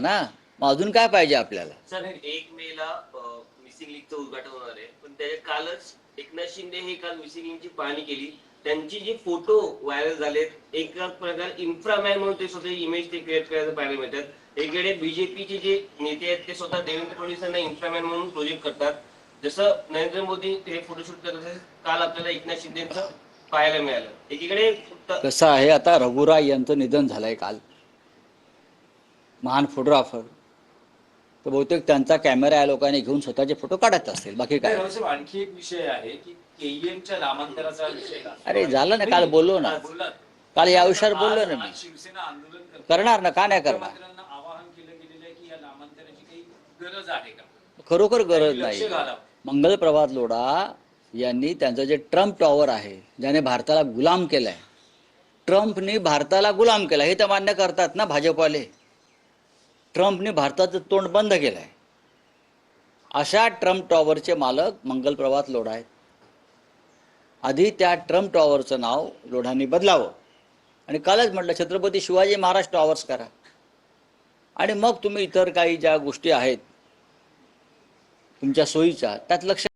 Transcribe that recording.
ना, मग अजून काय पाहिजे आपल्याला? सर 1 मेला मिसिंग लिंकचं उद्घाटन होणार आहे, पण त्याच्या कालच एकनाथ शिंदे हे काल मिसिंग लिंकची पाहणी केली. त्यांचे जे फोटो व्हायरल झालेत, एका प्रकार इन्फ्रामॅन म्हणून ते स्वतः इमेज ते क्रिएट करायला पाहायला मिळतात. एकीकडे बीजेपीचे जे नेते आहेत ते स्वतः देवेंद्र फडणवीस यांना इन्फ्रामॅन म्हणून प्रोजेक्ट करतात. जसं नरेंद्र मोदी ते फोटोशूट करत काल आपल्याला एकनाथ शिंदेचं पाहायला मिळालं. एकीकडे कसं आहे, आता रघुराय यांचं निधन झालंय काल, महान फोटोग्राफर. तर बहुतेक त्यांचा कॅमेरा या लोकांनी घेऊन स्वतःचे फोटो काढत असतील, बाकी काय. आणखी एक विषय आहे की केईएमच्या नामांतराचा विषय. अरे झालं ना, काल बोललो ना, काल या विषयावर बोललो ना मी. शिवसेना आंदोलन करणार ना, का नाही करणार? आवाहन केलं गेलेलं आहे की या नामांतराची काही गरज आहे का? खरोखर गरज नाही. मंगल प्रभात लोढा यांनी त्यांचं जे ट्रम्प टॉवर आहे, ज्याने भारताला गुलाम केलाय, ट्रम्पने भारताला गुलाम केला, हे तर मान्य करतात ना भाजपवाले. ट्रम्पने भारताचं तोंड बंद केलंय. अशा ट्रम्प टॉवरचे मालक मंगल प्रभात लोढा आहेत. आधी त्या ट्रम्प टॉवरचं नाव लोढांनी बदलावं आणि कालच म्हटलं छत्रपती शिवाजी महाराज टॉवर्स करा, आणि मग तुम्ही इतर काही ज्या गोष्टी आहेत तुमच्या सोयीच्या त्यात लक्ष